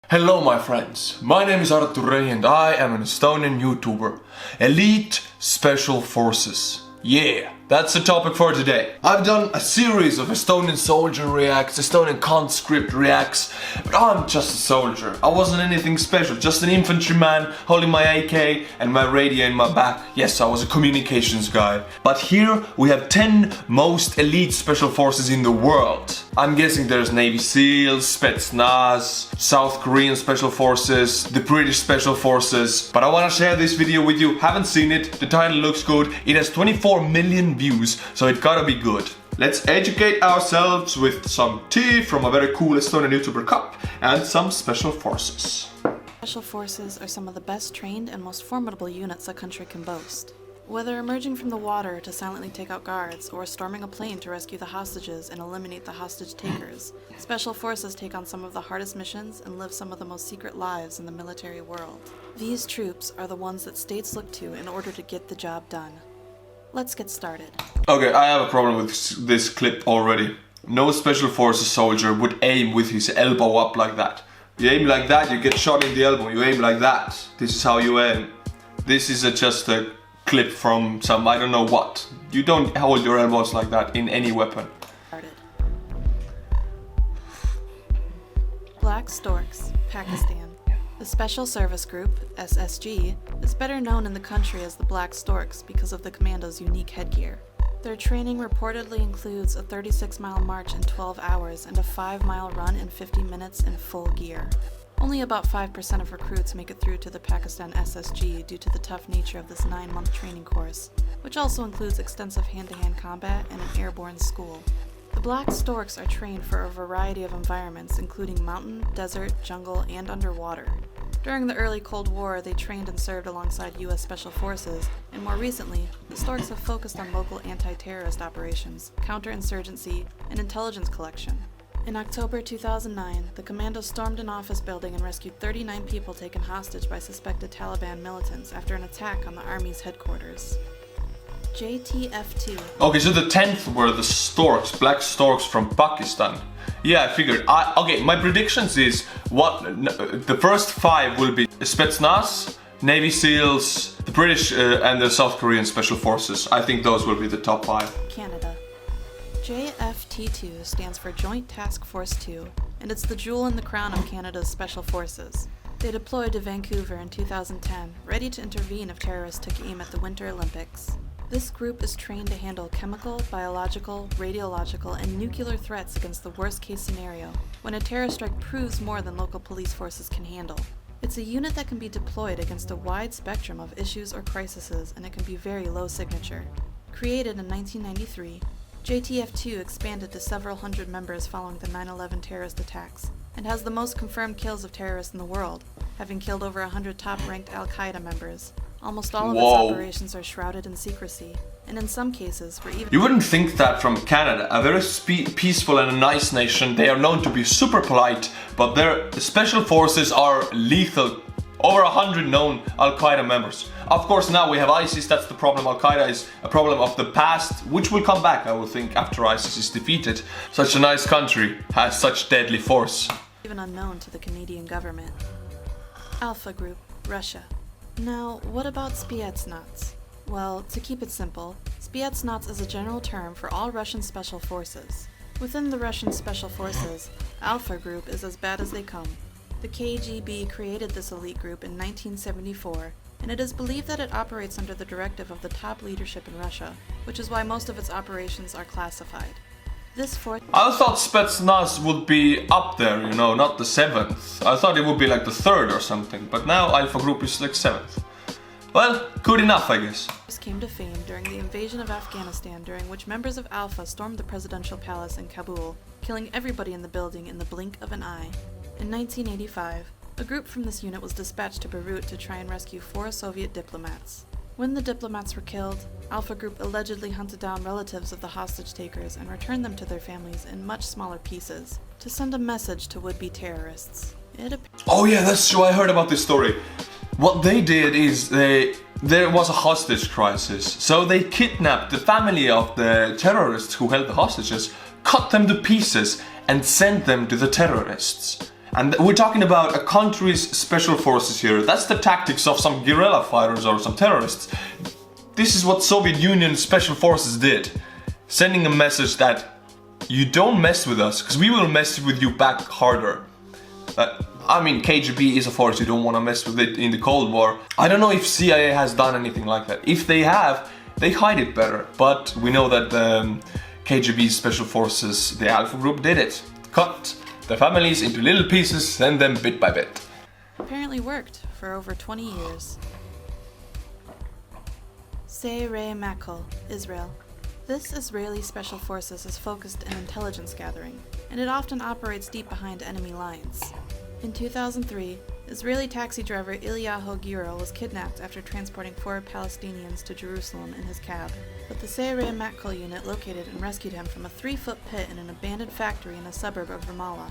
Hello my friends, my name is Artur Rehi and I am an Estonian YouTuber. Elite Special Forces. Yeah, that's the topic for today. I've done a series of Estonian soldier reacts, Estonian conscript reacts, but I'm just a soldier. I wasn't anything special, just an infantryman holding my AK and my radio in my back. Yes, I was a communications guy. But here we have 10 most elite special forces in the world. I'm guessing there's Navy SEALs, Spetsnaz, South Korean special forces, the British special forces. But I want to share this video with you. Haven't seen it, the title looks good. It has 24 million views, so it gotta be good. Let's educate ourselves with some tea from a very cool Estonian YouTuber cup and some special forces. Special forces are some of the best trained and most formidable units a country can boast. Whether emerging from the water to silently take out guards, or storming a plane to rescue the hostages and eliminate the hostage takers, special forces take on some of the hardest missions and live some of the most secret lives in the military world. These troops are the ones that states look to in order to get the job done. Let's get started. Okay, I have a problem with this clip already. No special forces soldier would aim with his elbow up like that. You aim like that, you get shot in the elbow. You aim like that. This is how you aim. This is just a clip from some, I don't know what. You don't hold your elbows like that in any weapon. Black Storks, Pakistan. The Special Service Group, SSG, is better known in the country as the Black Storks because of the commando's unique headgear. Their training reportedly includes a 36-mile march in 12 hours and a 5-mile run in 50 minutes in full gear. Only about 5% of recruits make it through to the Pakistan SSG due to the tough nature of this 9-month training course, which also includes extensive hand-to-hand combat and an airborne school. The Black Storks are trained for a variety of environments, including mountain, desert, jungle, and underwater. During the early Cold War, they trained and served alongside U.S. Special Forces, and more recently, the Storks have focused on local anti-terrorist operations, counterinsurgency, and intelligence collection. In October 2009, the commando stormed an office building and rescued 39 people taken hostage by suspected Taliban militants after an attack on the army's headquarters. JTF-2. Okay, so the 10th were the Storks, Black Storks from Pakistan. Yeah, I figured. Okay, my predictions is the first 5 will be Spetsnaz, Navy SEALs, the British and the South Korean Special Forces. I think those will be the top 5. Canada. JFT2 stands for Joint Task Force 2, and it's the jewel in the crown of Canada's Special Forces. They deployed to Vancouver in 2010, ready to intervene if terrorists took aim at the Winter Olympics. This group is trained to handle chemical, biological, radiological, and nuclear threats against the worst-case scenario, when a terror strike proves more than local police forces can handle. It's a unit that can be deployed against a wide spectrum of issues or crises, and it can be very low signature. Created in 1993, JTF-2 expanded to several hundred members following the 9/11 terrorist attacks, and has the most confirmed kills of terrorists in the world, having killed over 100 top-ranked Al-Qaeda members. Almost all of its operations are shrouded in secrecy, and in some cases were even— You wouldn't think that from Canada, a very peaceful and a nice nation. They are known to be super polite, but their special forces are lethal. Over 100 known Al-Qaeda members. Of course, now we have ISIS, that's the problem. Al-Qaeda is a problem of the past, which will come back, I will think, after ISIS is defeated. Such a nice country has such deadly force. Even unknown to the Canadian government. Alpha Group, Russia. Now, what about Spetsnaz? Well, to keep it simple, Spetsnaz is a general term for all Russian special forces. Within the Russian special forces, Alpha Group is as bad as they come. The KGB created this elite group in 1974, and it is believed that it operates under the directive of the top leadership in Russia, which is why most of its operations are classified. This force— I thought Spetsnaz would be up there, you know, not the 7th. I thought it would be like the 3rd or something, but now Alpha Group is like 7th. Well, good enough, I guess. This came to fame during the invasion of Afghanistan, during which members of Alpha stormed the presidential palace in Kabul, killing everybody in the building in the blink of an eye. In 1985, a group from this unit was dispatched to Beirut to try and rescue 4 Soviet diplomats. When the diplomats were killed, Alpha Group allegedly hunted down relatives of the hostage takers and returned them to their families in much smaller pieces, to send a message to would-be terrorists. Oh yeah, that's true, I heard about this story. What they did is there was a hostage crisis, so they kidnapped the family of the terrorists who held the hostages, cut them to pieces and sent them to the terrorists. And we're talking about a country's special forces here. That's the tactics of some guerrilla fighters or some terrorists. This is what Soviet Union special forces did. Sending a message that you don't mess with us, because we will mess with you back harder. I mean, KGB is a force, you don't want to mess with it in the Cold War. I don't know if CIA has done anything like that. If they have, they hide it better. But we know that KGB special forces, the Alpha Group, did it. Cut the families into little pieces, send them bit by bit. Apparently worked for over 20 years. Sayeret, Matkal, Israel. This Israeli Special Forces is focused in intelligence gathering, and it often operates deep behind enemy lines. In 2003, Israeli taxi driver Ilyahu Giro was kidnapped after transporting 4 Palestinians to Jerusalem in his cab, but the Sayeret Matkal unit located and rescued him from a 3-foot pit in an abandoned factory in a suburb of Ramallah.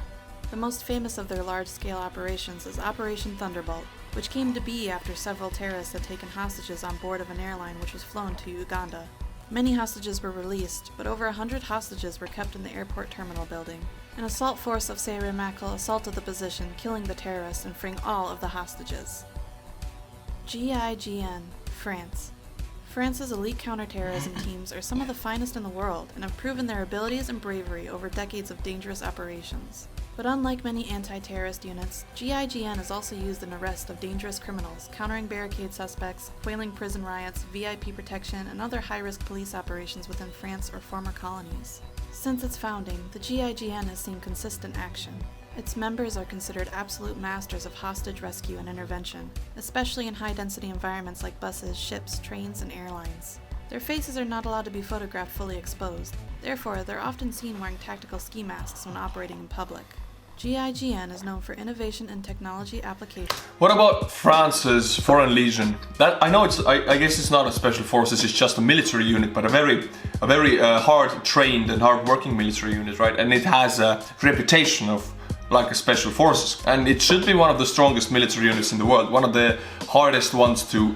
The most famous of their large-scale operations is Operation Thunderbolt, which came to be after several terrorists had taken hostages on board of an airline which was flown to Uganda. Many hostages were released, but over 100 hostages were kept in the airport terminal building. An assault force of Sayeret Matkal assaulted the position, killing the terrorists and freeing all of the hostages. GIGN, France. France's elite counterterrorism teams are some of the finest in the world and have proven their abilities and bravery over decades of dangerous operations. But unlike many anti-terrorist units, GIGN is also used in arrest of dangerous criminals, countering barricade suspects, quelling prison riots, VIP protection, and other high-risk police operations within France or former colonies. Since its founding, the GIGN has seen consistent action. Its members are considered absolute masters of hostage rescue and intervention, especially in high-density environments like buses, ships, trains, and airlines. Their faces are not allowed to be photographed fully exposed, therefore they're often seen wearing tactical ski masks when operating in public. GIGN is known for innovation and technology applications. What about France's Foreign Legion? That I know I guess it's not a special forces, it's just a military unit, but a very hard trained and hard working military unit, right? And it has a reputation of like a special forces, and it should be one of the strongest military units in the world, one of the hardest ones to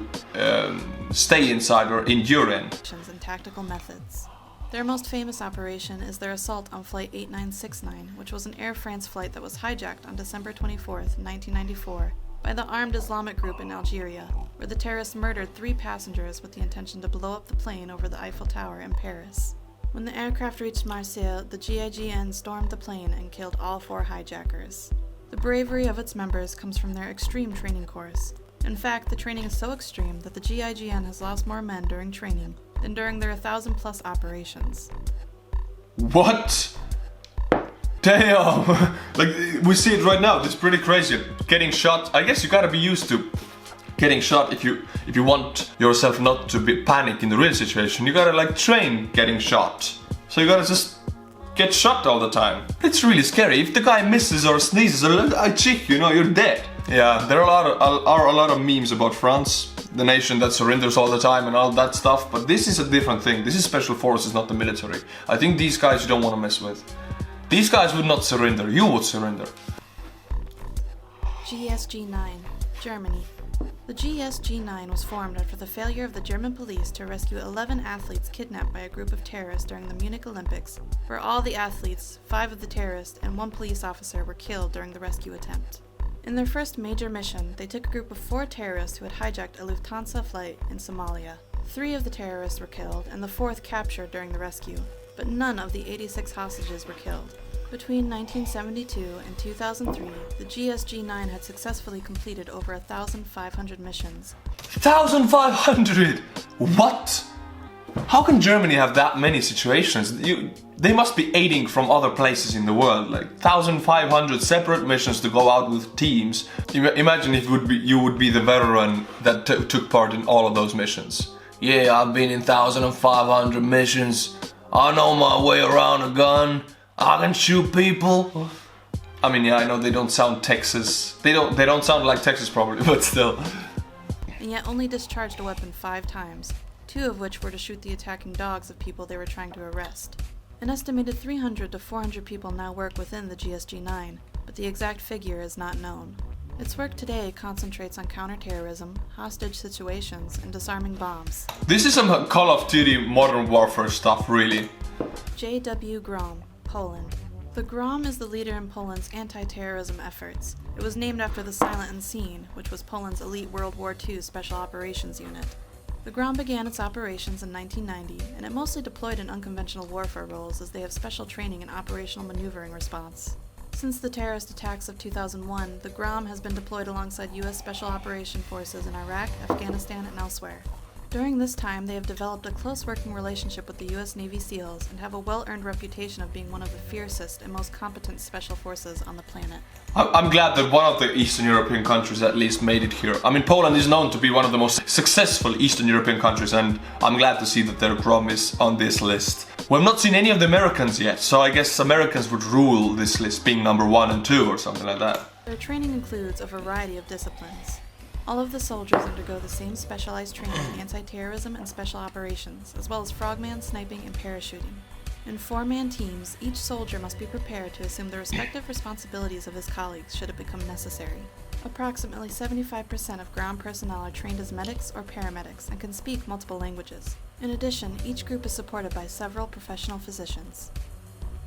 stay inside or endure in. And tactical methods. Their most famous operation is their assault on Flight 8969, which was an Air France flight that was hijacked on December 24, 1994, by the armed Islamic group in Algeria, where the terrorists murdered 3 passengers with the intention to blow up the plane over the Eiffel Tower in Paris. When the aircraft reached Marseille, the GIGN stormed the plane and killed all 4 hijackers. The bravery of its members comes from their extreme training course. In fact, the training is so extreme that the GIGN has lost more men during training than during their 1,000+ operations. What? Damn! Like, we see it right now, it's pretty crazy. Getting shot, I guess you gotta be used to getting shot if you want yourself not to be panic in the real situation. You gotta like train getting shot. So you gotta just get shot all the time. It's really scary. If the guy misses or sneezes a little cheek, you know, you're dead. Yeah, there are a lot of memes about France, the nation that surrenders all the time and all that stuff, but this is a different thing. This is special forces, not the military. I think these guys you don't want to mess with. These guys would not surrender, you would surrender. GSG-9, Germany. The GSG-9 was formed after the failure of the German police to rescue 11 athletes kidnapped by a group of terrorists during the Munich Olympics, where all the athletes, 5 of the terrorists, and 1 police officer were killed during the rescue attempt. In their first major mission, they took a group of 4 terrorists who had hijacked a Lufthansa flight in Somalia. 3 of the terrorists were killed, and the 4th captured during the rescue, but none of the 86 hostages were killed. Between 1972 and 2003, the GSG-9 had successfully completed over 1,500 missions. 1,500? What? How can Germany have that many situations? They must be aiding from other places in the world, like 1,500 separate missions to go out with teams. Imagine if you would be the veteran that took part in all of those missions. Yeah, I've been in 1,500 missions. I know my way around a gun. I can shoot people. I mean, yeah, I know they don't sound Texas. They don't sound like Texas probably, but still. And yet only discharged a weapon 5 times, 2 of which were to shoot the attacking dogs of people they were trying to arrest. An estimated 300 to 400 people now work within the GSG-9, but the exact figure is not known. Its work today concentrates on counterterrorism, hostage situations, and disarming bombs. This is some Call of Duty Modern Warfare stuff, really. JW Grom, Poland. The Grom is the leader in Poland's anti-terrorism efforts. It was named after the Silent Unseen, which was Poland's elite World War II Special Operations Unit. The Grom began its operations in 1990, and it mostly deployed in unconventional warfare roles as they have special training in operational maneuvering response. Since the terrorist attacks of 2001, the Grom has been deployed alongside U.S. Special Operation Forces in Iraq, Afghanistan, and elsewhere. During this time, they have developed a close working relationship with the U.S. Navy SEALs and have a well-earned reputation of being one of the fiercest and most competent special forces on the planet. I'm glad that one of the Eastern European countries at least made it here. I mean, Poland is known to be one of the most successful Eastern European countries, and I'm glad to see that their Grom is on this list. We've not seen any of the Americans yet, so I guess Americans would rule this list, being number 1 and 2 or something like that. Their training includes a variety of disciplines. All of the soldiers undergo the same specialized training in anti-terrorism and special operations, as well as frogman, sniping, and parachuting. In 4-man teams, each soldier must be prepared to assume the respective responsibilities of his colleagues should it become necessary. Approximately 75% of ground personnel are trained as medics or paramedics and can speak multiple languages. In addition, each group is supported by several professional physicians.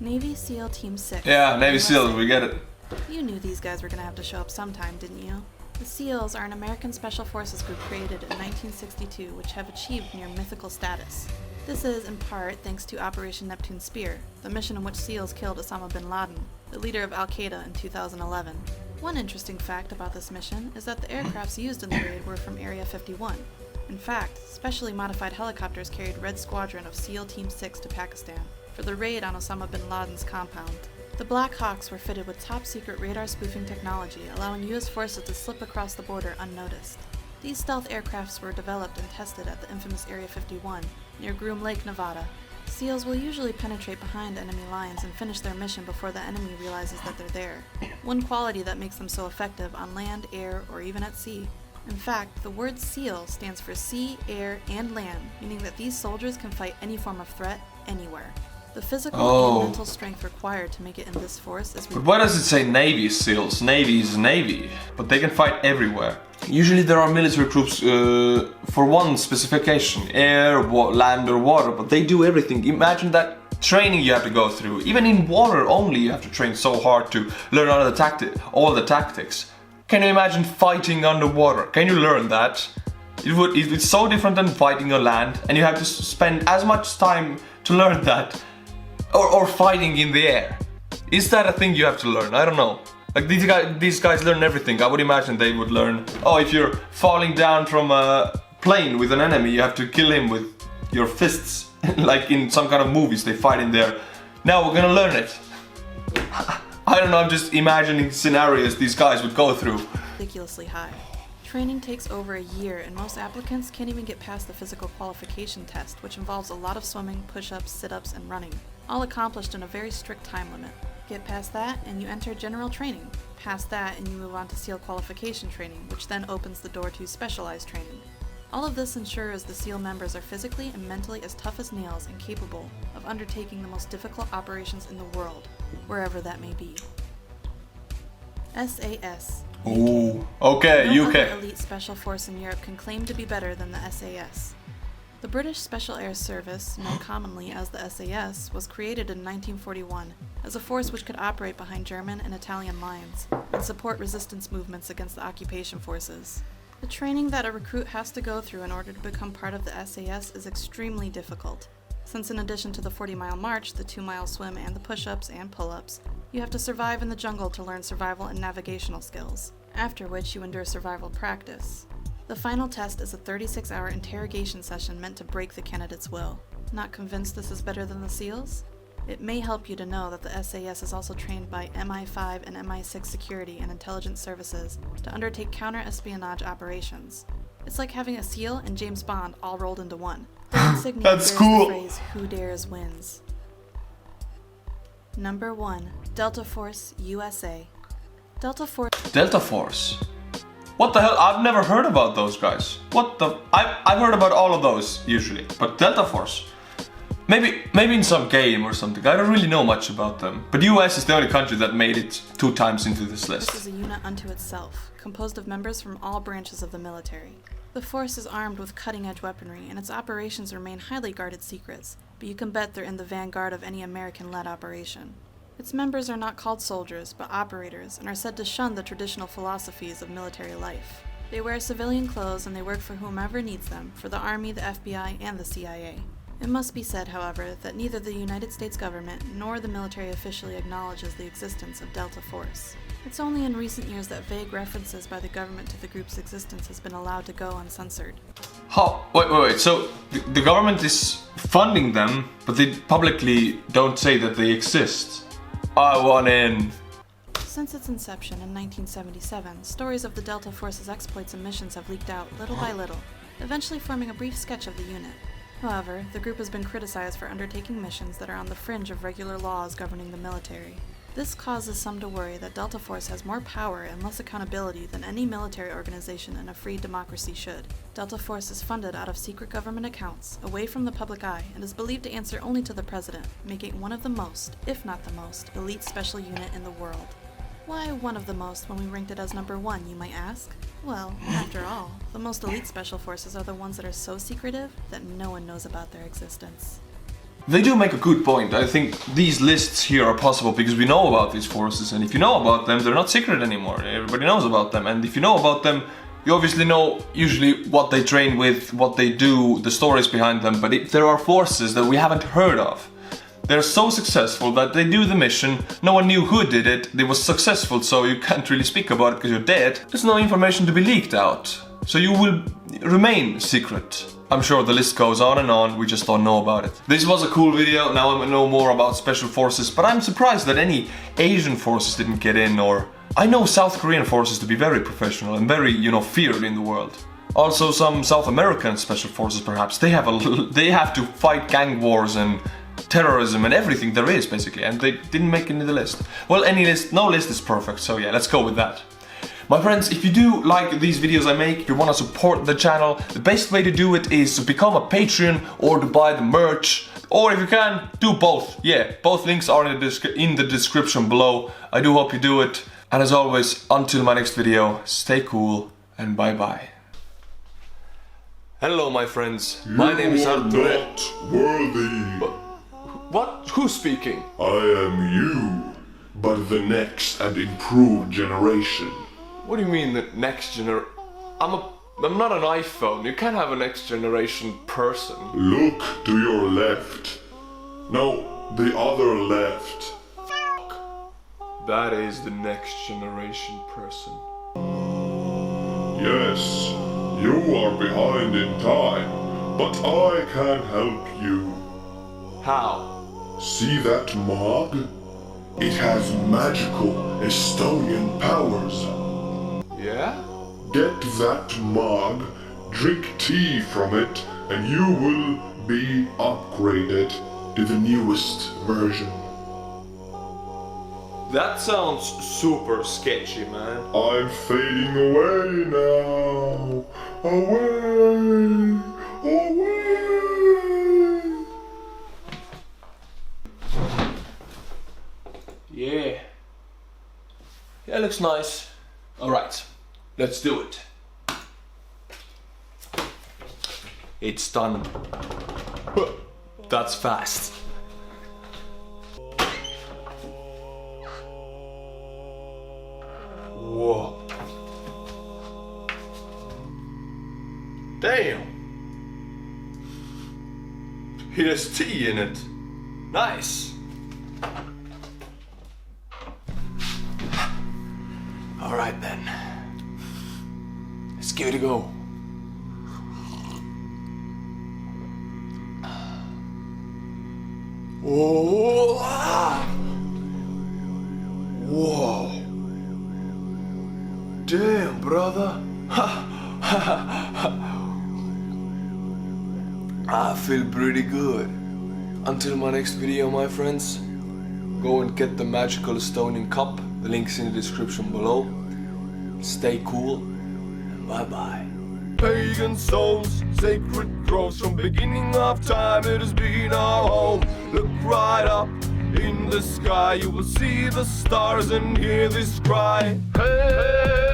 Navy SEAL Team 6. Yeah, Navy SEAL, we get it. You knew these guys were going to have to show up sometime, didn't you? The SEALs are an American Special Forces group created in 1962 which have achieved near mythical status. This is, in part, thanks to Operation Neptune Spear, the mission in which SEALs killed Osama bin Laden, the leader of Al-Qaeda in 2011. One interesting fact about this mission is that the aircrafts used in the raid were from Area 51. In fact, specially modified helicopters carried Red Squadron of SEAL Team 6 to Pakistan for the raid on Osama bin Laden's compound. The Black Hawks were fitted with top-secret radar spoofing technology, allowing U.S. forces to slip across the border unnoticed. These stealth aircrafts were developed and tested at the infamous Area 51, near Groom Lake, Nevada. SEALs will usually penetrate behind enemy lines and finish their mission before the enemy realizes that they're there. One quality that makes them so effective on land, air, or even at sea. In fact, the word SEAL stands for sea, air, and land, meaning that these soldiers can fight any form of threat, anywhere. The physical and mental strength required to make it in this force is... But why does it say Navy SEALs? Navy is Navy, but they can fight everywhere. Usually there are military groups for one specification, air, land or water, but they do everything. Imagine that training you have to go through. Even in water only you have to train so hard to learn all the tactics. Can you imagine fighting underwater? Can you learn that? It's so different than fighting on land, and you have to spend as much time to learn that. Or fighting in the air. Is that a thing you have to learn? I don't know. Like these guys learn everything. I would imagine they would learn, oh, if you're falling down from a plane with an enemy, you have to kill him with your fists. Like in some kind of movies, they fight in there. Now we're gonna learn it. I don't know, I'm just imagining scenarios these guys would go through. Ridiculously high. Training takes over a year, and most applicants can't even get past the physical qualification test, which involves a lot of swimming, push-ups, sit-ups, and running, all accomplished in a very strict time limit. Get past that, and you enter general training. Past that, and you move on to SEAL qualification training, which then opens the door to specialized training. All of this ensures the SEAL members are physically and mentally as tough as nails and capable of undertaking the most difficult operations in the world, wherever that may be. SAS. Ooh, okay, No UK. other elite special force in Europe can claim to be better than the SAS. The British Special Air Service, known commonly as the SAS, was created in 1941 as a force which could operate behind German and Italian lines and support resistance movements against the occupation forces. The training that a recruit has to go through in order to become part of the SAS is extremely difficult, since in addition to the 40-mile march, the 2-mile swim, and the push-ups and pull-ups, you have to survive in the jungle to learn survival and navigational skills, after which you endure survival practice. The final test is a 36-hour interrogation session meant to break the candidate's will. Not convinced this is better than the SEALs? It may help you to know that the SAS is also trained by MI5 and MI6 security and intelligence services to undertake counter-espionage operations. It's like having a SEAL and James Bond all rolled into one. The insignia That's bears cool. the phrase, "Who dares wins." Number 1. Delta Force, USA. Delta Force. What the hell? I've never heard about those guys. What the? I've heard about all of those usually, but Delta Force. Maybe in some game or something. I don't really know much about them. But US is the only country that made it 2 times into this list. This is a unit unto itself, composed of members from all branches of the military. The force is armed with cutting-edge weaponry, and its operations remain highly guarded secrets, but you can bet they're in the vanguard of any American-led operation. Its members are not called soldiers, but operators, and are said to shun the traditional philosophies of military life. They wear civilian clothes and they work for whomever needs them, for the Army, the FBI, and the CIA. It must be said, however, that neither the United States government nor the military officially acknowledges the existence of Delta Force. It's only in recent years that vague references by the government to the group's existence has been allowed to go uncensored. How? Wait. So the government is funding them, but they publicly don't say that they exist. I want in. Since its inception in 1977, stories of the Delta Force's exploits and missions have leaked out little by little, eventually forming a brief sketch of the unit. However, the group has been criticized for undertaking missions that are on the fringe of regular laws governing the military. This causes some to worry that Delta Force has more power and less accountability than any military organization in a free democracy should. Delta Force is funded out of secret government accounts, away from the public eye, and is believed to answer only to the president, making it one of the most, if not the most, elite special unit in the world. Why one of the most when we ranked it as number 1, you might ask? Well, after all, the most elite special forces are the ones that are so secretive that no one knows about their existence. They do make a good point. I think these lists here are possible because we know about these forces, and if you know about them, they're not secret anymore. Everybody knows about them, and if you know about them, you obviously know usually what they train with, what they do, the stories behind them. But if there are forces that we haven't heard of, they're so successful that they do the mission, no one knew who did it, they was successful, so you can't really speak about it because you're dead. There's no information to be leaked out, so you will remain secret. I'm sure the list goes on, we just don't know about it. This was a cool video, now I know more about special forces, but I'm surprised that any Asian forces didn't get in, or... I know South Korean forces to be very professional and very, feared in the world. Also some South American special forces perhaps, they have to fight gang wars and terrorism and everything there is basically, and they didn't make it in the list. Well, any list, no list is perfect, so yeah, let's go with that. My friends, if you do like these videos I make, if you want to support the channel, the best way to do it is to become a Patreon or to buy the merch, or if you can, do both. Yeah, both links are in the description below. I do hope you do it, and as always, until my next video, stay cool and bye bye. Hello my friends, my name is Artur. You are not worthy. What? Who's speaking? I am you, but the next and improved generation. What do you mean the next generation? I'm not an iPhone. You can't have a next generation person. Look to your left. No, the other left. That is the next generation person. Yes, you are behind in time, but I can help you. How? See that mug? It has magical Estonian powers. Yeah? Get that mug, drink tea from it, and you will be upgraded to the newest version. That sounds super sketchy, man. I'm fading away now. Away! Away! Yeah. Yeah, looks nice. Alright, let's do it. It's done. That's fast. Whoa. Damn. It has tea in it. Nice. Alright then. Let's give it a go. Whoa. Whoa. Damn, brother. I feel pretty good. Until my next video, my friends, go and get the magical Estonian cup. The link's in the description below. Stay cool. Bye bye. Pagan souls, sacred groves from beginning of time. It has been our home. Look right up in the sky. You will see the stars and hear this cry. Hey.